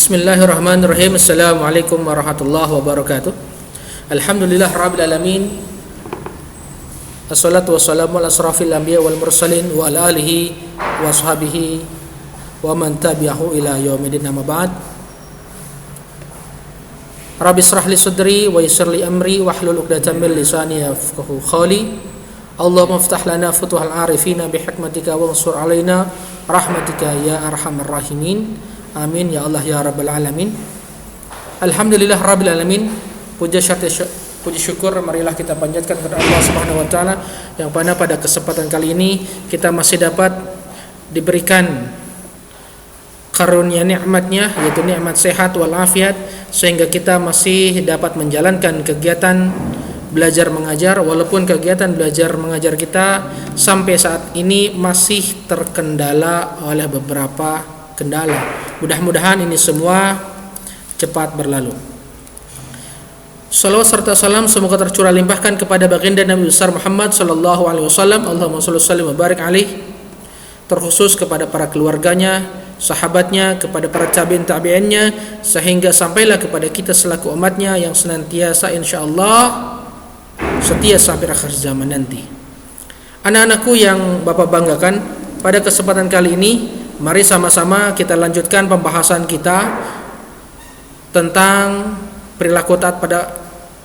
Bismillahirrahmanirrahim. Assalamualaikum warahmatullahi wabarakatuh. Alhamdulillah rabbil alamin. Assalatu wassalamu ala asrafil anbiya wal mursalin wa ala alihi wa ashabihi wa man tabi'ahu ila yaumidin, amma ba'd. Rabbi israh li sadri wa yassir li amri wahlul 'uqdatam min lisani yafqahu qawli. Allahumma iftah lana futuhal arifina bihikmatika wansur alaina rahmatika ya arhamar rahimin. Amin ya Allah ya rabbal alamin. Alhamdulillah rabbil alamin. Puji syukur marilah kita panjatkan kepada Allah Subhanahu wa taala yang pada kesempatan kali ini kita masih dapat diberikan karunia nikmatnya, yaitu nikmat sehat walafiat, sehingga kita masih dapat menjalankan kegiatan belajar mengajar, walaupun kegiatan belajar mengajar kita sampai saat ini masih terkendala oleh beberapa kendala. Mudah-mudahan ini semua cepat berlalu. Salawat serta salam semoga tercurah limpahkan kepada baginda Nabi besar Muhammad sallallahu alaihi wasallam. Allahumma shalli wa sallim wa barik alaihi. Terkhusus kepada para keluarganya, sahabatnya, kepada para tabi'in-tabi'innya, sehingga sampailah kepada kita selaku umatnya yang senantiasa insyaallah setia sampai akhir zaman nanti. Anak-anakku yang Bapak banggakan, pada kesempatan kali ini mari sama-sama kita lanjutkan pembahasan kita tentang perilaku taat pada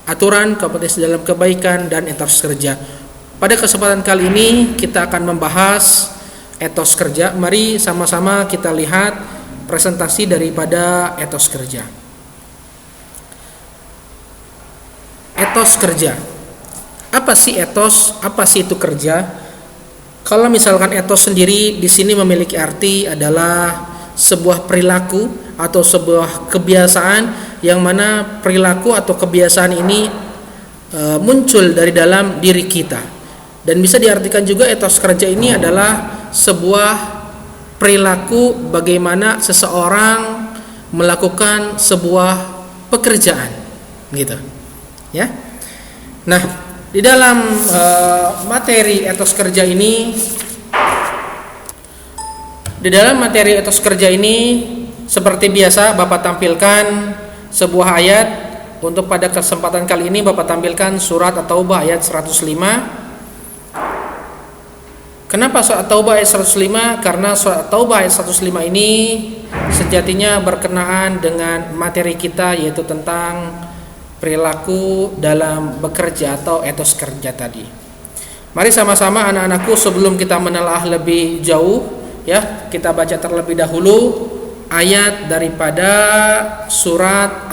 aturan, kompetensi dalam kebaikan, dan etos kerja. Pada kesempatan kali ini kita akan membahas etos kerja. Mari sama-sama kita lihat presentasi daripada etos kerja. Etos kerja. Apa sih etos? Apa sih itu kerja? Kalau misalkan etos sendiri di sini memiliki arti adalah sebuah perilaku atau sebuah kebiasaan yang mana perilaku atau kebiasaan ini muncul dari dalam diri kita. Dan bisa diartikan juga etos kerja ini adalah sebuah perilaku bagaimana seseorang melakukan sebuah pekerjaan, gitu. Ya. Nah, di dalam materi etos kerja ini, seperti biasa Bapak tampilkan sebuah ayat. Untuk pada kesempatan kali ini Bapak tampilkan surat At-Taubah ayat 105. Kenapa surat At-Taubah ayat 105? Karena surat At-Taubah ayat 105 ini sejatinya berkenaan dengan materi kita, yaitu tentang perilaku dalam bekerja atau etos kerja tadi. Mari sama-sama anak-anakku, sebelum kita menelaah lebih jauh, ya, kita baca terlebih dahulu ayat daripada surat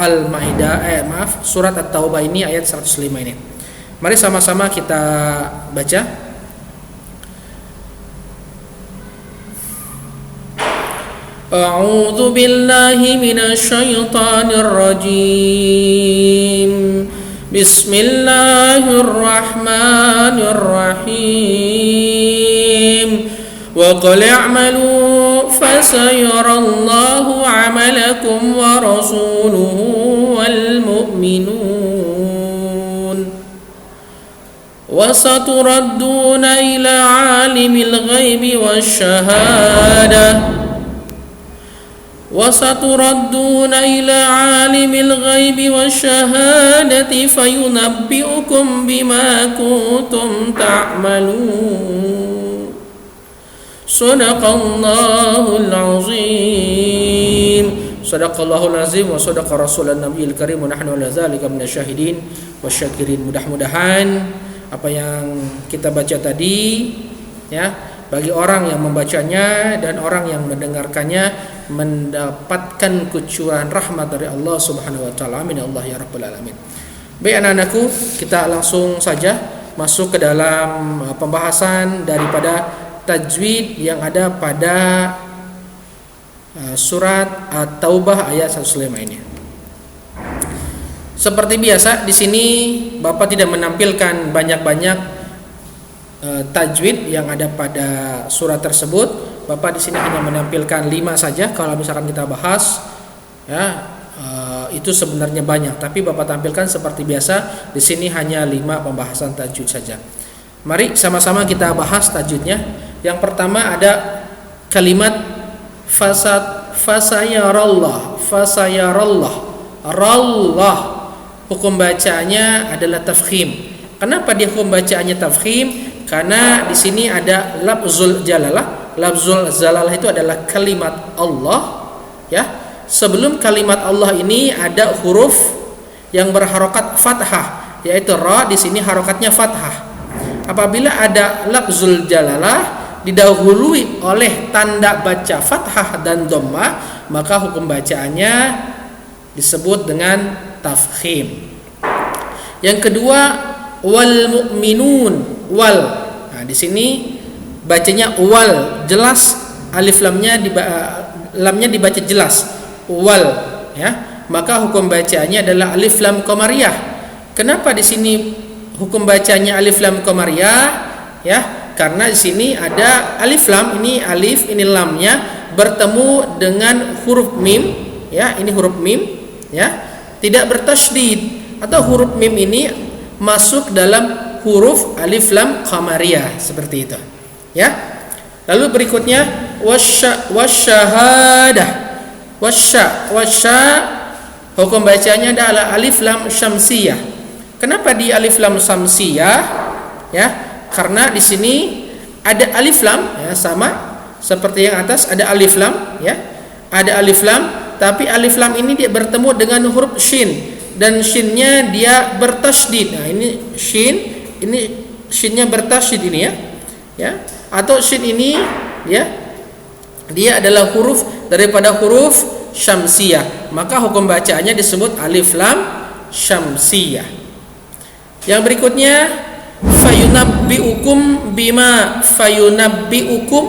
surat At-Taubah ini, ayat 105 ini. Mari sama-sama kita baca. A'udzu billahi minasy syaithanir rajim. Bismillahirrahmanirrahim. Wa qul i'malu fasayarallahu 'amalakum wa rasuluhu wal mu'minun. Wa saturadduna ila 'alimil ghaibi wasyahadah. وَسَتُرَدُّونَ إِلَى عَالِمِ الْغَيْبِ وَالشَّهَادَةِ فَيُنَبِّئُكُم بِمَا كُنتُمْ تَعْمَلُونَ صَدَقَ اللَّهُ الْعَظِيمُ صَدَقَ اللَّهُ الْعَظِيمُ وَصَدَقَ رَسُولُ النَّبِيِّ الْكَرِيمُ وَنَحْنُ عَلَى ذَلِكَ مِنَ الشَّاهِدِينَ وَالشَّاكِرِينَ. Mudah-mudahan apa yang kita baca tadi, ya, bagi orang yang membacanya dan orang yang mendengarkannya mendapatkan kecurangan rahmat dari Allah Subhanahu wa taala. Amin ya Allah ya rabbal alamin. Baik anak-anakku, kita langsung saja masuk ke dalam pembahasan daripada tajwid yang ada pada surat At-Taubah ayat 105 ini. Seperti biasa di sini Bapak tidak menampilkan banyak-banyak tajwid yang ada pada surat tersebut. Bapak di sini hanya menampilkan 5 saja. Kalau misalkan kita bahas, ya, itu sebenarnya banyak, tapi Bapak tampilkan seperti biasa di sini hanya 5 pembahasan tajwid saja. Mari sama-sama kita bahas tajwidnya. Yang pertama ada kalimat fasayarallah. fasayarallah. Rallah hukum bacanya adalah tafkhim. Kenapa dia hukum bacaannya tafkhim? Karena di sini ada lafzul jalalah. Lafzul jalalah itu adalah kalimat Allah, ya. Sebelum kalimat Allah ini ada huruf yang berharokat fathah, yaitu ra. Di sini harokatnya fathah. Apabila ada lafzul jalalah didahului oleh tanda baca fathah dan dhammah, maka hukum bacaannya disebut dengan tafkhim. Yang kedua, wal mu'minun, wal. Nah, di sini bacanya wal, jelas alif lamnya dibaca jelas, wal, ya. Maka hukum bacaannya adalah alif lam qamariyah. Kenapa di sini hukum bacanya alif lam qamariyah? Ya, karena di sini ada alif lam, ini alif, ini lamnya bertemu dengan huruf mim, ya, ini huruf mim, ya, tidak bertasydid, atau huruf mim ini masuk dalam huruf alif lam qamariyah seperti itu, ya. Lalu berikutnya wasyahadah, wasya hukum bacanya adalah alif lam syamsiyah. Kenapa di alif lam syamsiyah? Ya, karena di sini ada alif lam, ya, sama seperti yang atas, ada alif lam, ya, ada alif lam, tapi alif lam ini dia bertemu dengan huruf shin, dan shinnya dia bertasydid. Nah, ini shin, ini shinnya bertasydid ini, ya, ya, atau shin ini, ya, dia adalah huruf daripada huruf syamsiyah, maka hukum bacaannya disebut alif lam syamsiyah. Yang berikutnya fayunabbiukum bima, fayunabbiukum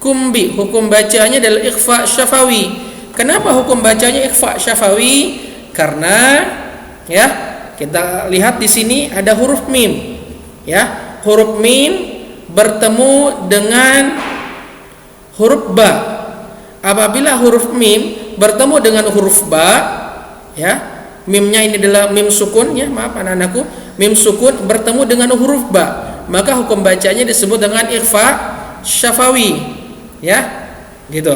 kumbi, hukum bacanya adalah ikhfa syafawi. Kenapa hukum bacanya ikhfa syafawi? Karena, ya, kita lihat di sini ada huruf mim, ya, huruf mim bertemu dengan huruf ba. Apabila huruf mim bertemu dengan huruf ba, ya, mimnya ini adalah mim sukun, ya, maaf anak-anakku, mim sukun bertemu dengan huruf ba, maka hukum bacanya disebut dengan ikhfa syafawi, ya, gitu.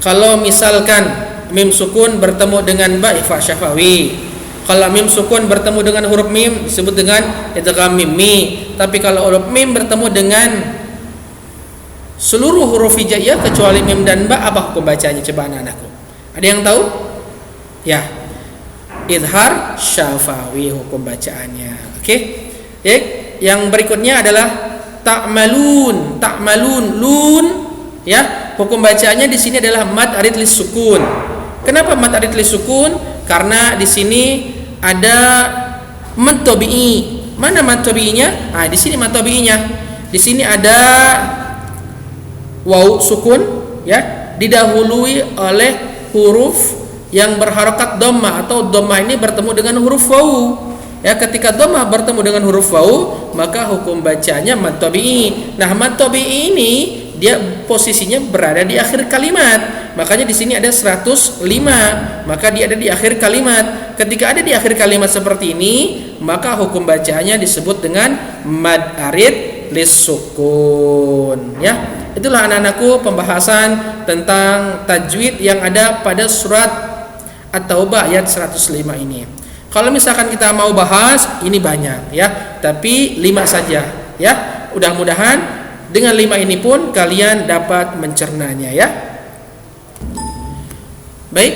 Kalau misalkan mim sukun bertemu dengan ba, ikhfa syafawi. Kalau mim sukun bertemu dengan huruf mim disebut dengan idgham mimmi. Tapi kalau huruf mim bertemu dengan seluruh huruf hijaiyah kecuali mim dan ba, apa hukum bacanya coba anak-anakku? Ada yang tahu? Ya, idhar syafawi hukum bacaannya. Oke. Yang berikutnya adalah ta'malun, lun, ya, hukum bacaannya di sini adalah mad arid lis sukun. Kenapa mad arid lis sukun? Karena di sini ada mad tabi'i. Mana mad tabi'inya? Nah, di sini mad tabi'inya. Di sini ada waw sukun, ya, didahului oleh huruf yang berharokat dhammah, atau dhammah ini bertemu dengan huruf waw. Ya, ketika dhammah bertemu dengan huruf waw, maka hukum bacanya mad tabi'i. Nah, mad tabi'i ini dia posisinya berada di akhir kalimat. Makanya di sini ada 105, maka dia ada di akhir kalimat. Ketika ada di akhir kalimat seperti ini, maka hukum bacanya disebut dengan mad arid lis sukun, ya. Itulah anak-anakku pembahasan tentang tajwid yang ada pada surat At-Taubah ayat 105 ini. Kalau misalkan kita mau bahas, ini banyak, ya, tapi 5 saja, ya. Mudah-mudahan dengan 5 ini pun kalian dapat mencernanya, ya. Baik,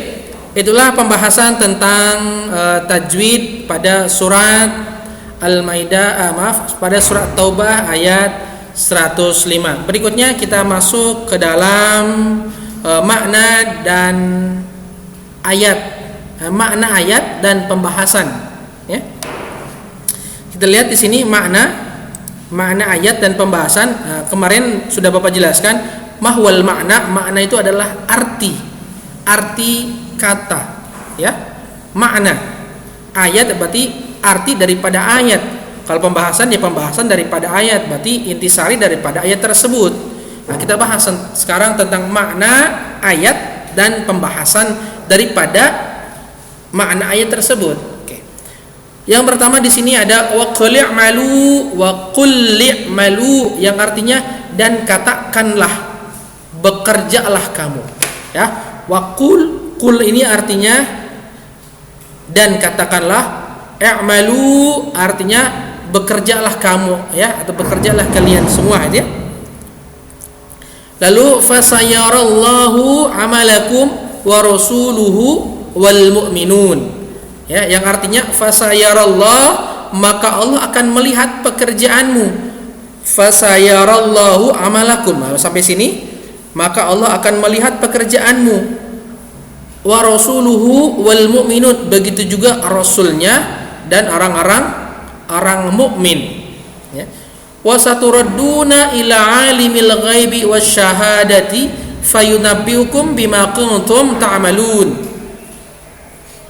itulah pembahasan tentang tajwid pada surat Al-Maidah, pada surat Taubah ayat 105. Berikutnya kita masuk ke dalam makna dan ayat, makna ayat dan pembahasan, ya. Kita lihat di sini makna ayat dan pembahasan. Kemarin sudah Bapak jelaskan mahwal makna itu adalah arti kata, ya. Makna ayat berarti arti daripada ayat. Kalau pembahasan, ya pembahasan daripada ayat, berarti intisari daripada ayat tersebut. Nah, kita bahas sekarang tentang makna ayat dan pembahasan daripada makna ayat tersebut. Oke. Yang pertama di sini ada wa qul i'malu, yang artinya dan katakanlah, bekerjalah kamu. Ya, qul ini artinya dan katakanlah, i'malu artinya bekerjalah kamu, ya, atau bekerjalah kalian semua, ya. Lalu fasayarallahu amalakum wa rasuluhu wal mu'minun. Ya, yang artinya fasayarallah, maka Allah akan melihat pekerjaanmu. Fasayarallahu amalakum. Sampai sini, maka Allah akan melihat pekerjaanmu. Wa rasuluhu wal mu'minun, begitu juga rasulnya dan orang mukmin, ya. Wa saturadduna ila alimil ghaibi wasyahadati fayunabbiukum bima kuntum ta'malun.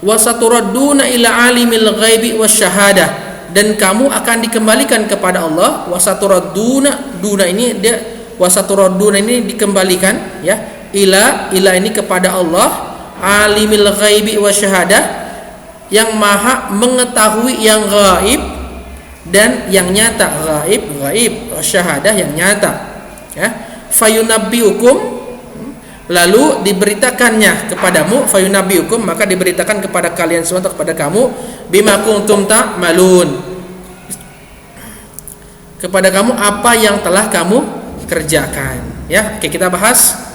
Wa saturadduna ila alimil ghaibi wasyahadah, dan kamu akan dikembalikan kepada Allah. Wa saturadduna, duna ini dia, wa saturadduna ini dikembalikan, ya, ila ini kepada Allah, alimil ghaibi wasyahadah, yang maha mengetahui yang gaib dan yang nyata. Gaib syahadah yang nyata, ya. Fayunabbiukum, lalu diberitakannya kepadamu, fayunabbiukum, maka diberitakan kepada kalian semua atau kepada kamu, bima kuntum ta'malun, kepada kamu apa yang telah kamu kerjakan, ya. Oke, kita bahas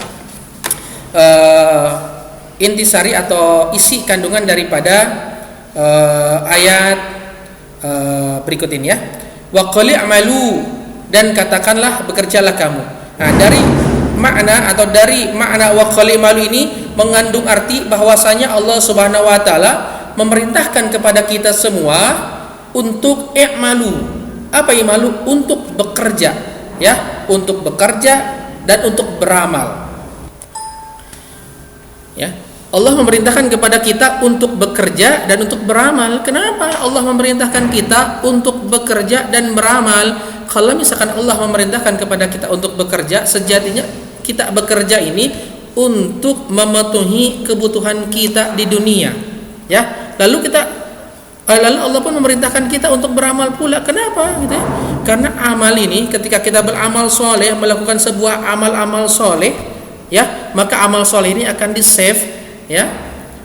intisari atau isi kandungan daripada ayat berikut ini, ya. Wa qul i'malu, dan katakanlah bekerjalah kamu. Nah, dari makna wa qul i'malu ini mengandung arti bahwasanya Allah Subhanahu wa taala memerintahkan kepada kita semua untuk i'malu. Apa i'malu? Untuk bekerja, ya, untuk bekerja dan untuk beramal. Ya. Allah memerintahkan kepada kita untuk bekerja dan untuk beramal. Kenapa Allah memerintahkan kita untuk bekerja dan beramal? Kalau misalkan Allah memerintahkan kepada kita untuk bekerja, sejatinya kita bekerja ini untuk memenuhi kebutuhan kita di dunia, ya. Lalu Allah pun memerintahkan kita untuk beramal pula. Kenapa? Gitu, ya? Karena amal ini, ketika kita beramal soleh, melakukan sebuah amal-amal soleh, ya, maka amal soleh ini akan di-save, ya,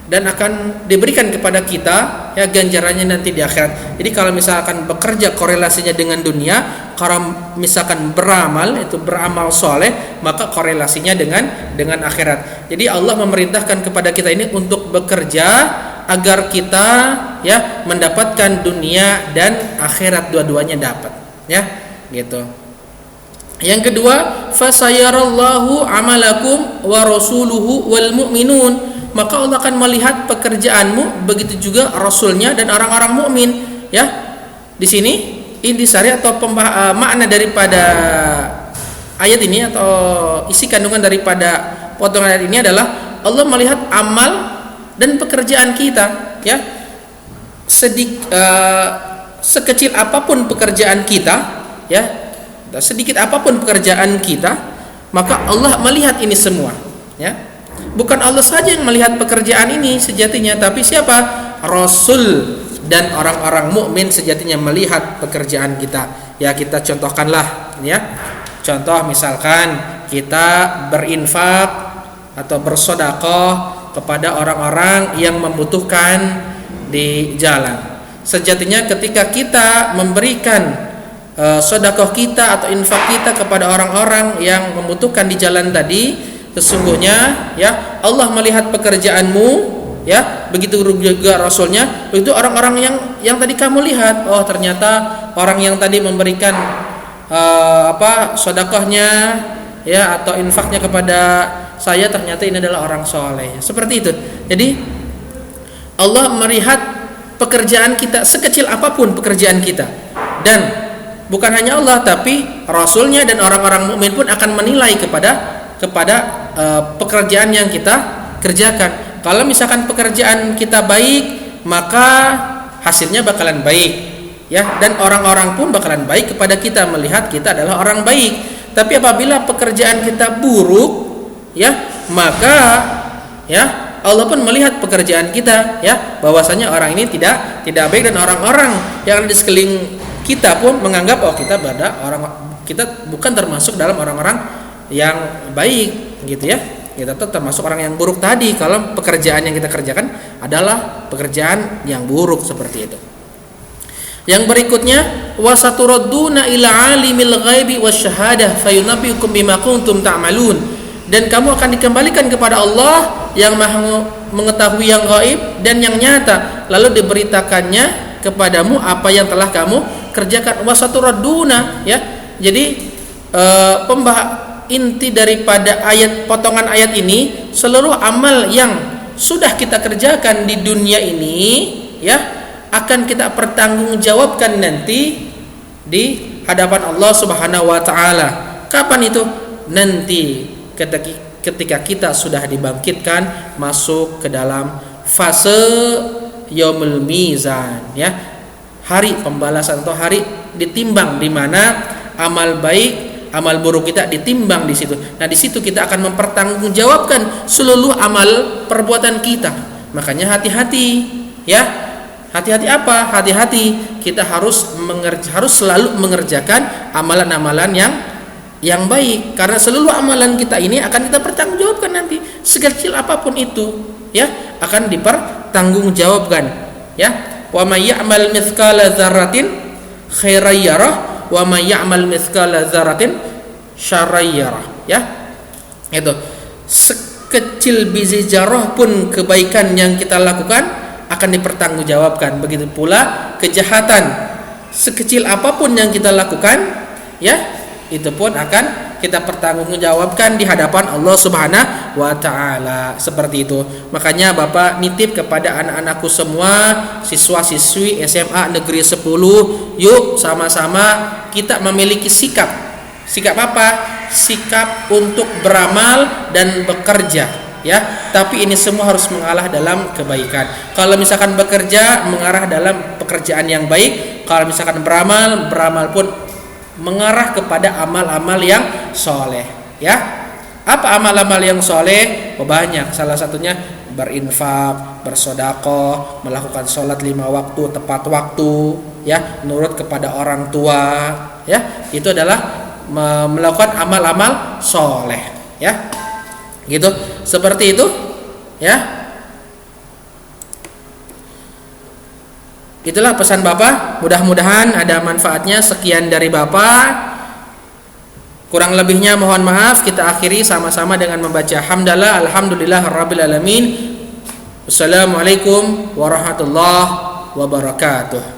dan akan diberikan kepada kita, ya, ganjarannya nanti di akhirat. Jadi kalau misalkan bekerja korelasinya dengan dunia, kalau misalkan beramal itu beramal soleh, maka korelasinya dengan akhirat. Jadi Allah memerintahkan kepada kita ini untuk bekerja agar kita, ya, mendapatkan dunia dan akhirat, dua-duanya dapat, ya, gitu. Yang kedua, fasayarallahu amalakum wa rasuluhu wal mu'minun, maka Allah akan melihat pekerjaanmu, begitu juga rasulnya dan orang-orang mukmin, ya. Di sini intisari atau makna daripada ayat ini atau isi kandungan daripada potongan ayat ini adalah Allah melihat amal dan pekerjaan kita, ya. Sekecil apapun pekerjaan kita, ya, sedikit apapun pekerjaan kita, maka Allah melihat ini semua, ya. Bukan Allah saja yang melihat pekerjaan ini sejatinya, tapi siapa? Rasul dan orang-orang mukmin sejatinya melihat pekerjaan kita. Ya, kita contohkanlah, ya. Contoh misalkan kita berinfak atau bersedekah kepada orang-orang yang membutuhkan di jalan. Sejatinya ketika kita memberikan sedekah kita atau infak kita kepada orang-orang yang membutuhkan di jalan tadi, sesungguhnya, ya, Allah melihat pekerjaanmu, ya, begitu juga rasulnya, begitu orang-orang yang tadi kamu lihat. Oh, ternyata orang yang tadi memberikan sedekahnya, ya, atau infaknya kepada saya, ternyata ini adalah orang soleh. Seperti itu. Jadi Allah melihat pekerjaan kita, sekecil apapun pekerjaan kita, dan bukan hanya Allah, tapi rasulnya dan orang-orang mukmin pun akan menilai kepada pekerjaan yang kita kerjakan. Kalau misalkan pekerjaan kita baik, maka hasilnya bakalan baik, ya, dan orang-orang pun bakalan baik kepada kita, melihat kita adalah orang baik. Tapi apabila pekerjaan kita buruk, ya, maka, ya, Allah pun melihat pekerjaan kita, ya, bahwasanya orang ini tidak baik, dan orang-orang yang ada di sekeliling kita pun menganggap, oh, kita bukan termasuk dalam orang-orang yang baik gitu ya. Kita tuh termasuk orang yang buruk tadi kalau pekerjaan yang kita kerjakan adalah pekerjaan yang buruk seperti itu. Yang berikutnya, wasaturadduna ila alimil ghaibi wasyahadah fayunabbiukum bima kuntum ta'malun. Dan kamu akan dikembalikan kepada Allah yang Maha mengetahui yang gaib dan yang nyata, lalu diberitakannya kepadamu apa yang telah kamu kerjakan. Wasaturadduna ya. Jadi inti daripada potongan ayat ini, seluruh amal yang sudah kita kerjakan di dunia ini ya akan kita pertanggungjawabkan nanti di hadapan Allah Subhanahu wa taala. Kapan itu? Nanti ketika kita sudah dibangkitkan masuk ke dalam fase yaumul mizan ya. Hari pembalasan atau hari ditimbang, di mana amal baik, amal buruk kita ditimbang di situ. Nah, di situ kita akan mempertanggungjawabkan seluruh amal perbuatan kita. Makanya hati-hati ya. Hati-hati apa? Hati-hati kita harus selalu mengerjakan amalan-amalan yang baik, karena seluruh amalan kita ini akan kita pertanggungjawabkan nanti, sekecil apapun itu ya akan dipertanggungjawabkan ya. Wa may ya'mal mithqala dzarratin khairan yarah wa may ya'mal mithqala dzarratin syarran yarah ya. Itu sekecil biji zarah pun kebaikan yang kita lakukan akan dipertanggungjawabkan. Begitu pula kejahatan sekecil apapun yang kita lakukan ya, itu pun akan kita pertanggungjawabkan di hadapan Allah Subhanahu wa taala. Seperti itu. Makanya Bapak nitip kepada anak-anakku semua, siswa-siswi SMA Negeri 10, yuk sama-sama kita memiliki sikap. Sikap apa? Sikap untuk beramal dan bekerja ya, tapi ini semua harus mengarah dalam kebaikan. Kalau misalkan bekerja mengarah dalam pekerjaan yang baik, kalau misalkan beramal pun mengarah kepada amal-amal yang soleh ya. Apa amal-amal yang soleh? Banyak, salah satunya berinfak, bersedekah, melakukan sholat 5 waktu tepat waktu ya, nurut kepada orang tua ya. Itu adalah melakukan amal-amal soleh ya. Gitu, seperti itu ya. Itulah pesan Bapak, mudah-mudahan ada manfaatnya. Sekian dari Bapak, kurang lebihnya mohon maaf. Kita akhiri sama-sama dengan membaca hamdalah alhamdulillahirabbil alamin. Wassalamualaikum warahmatullahi wabarakatuh.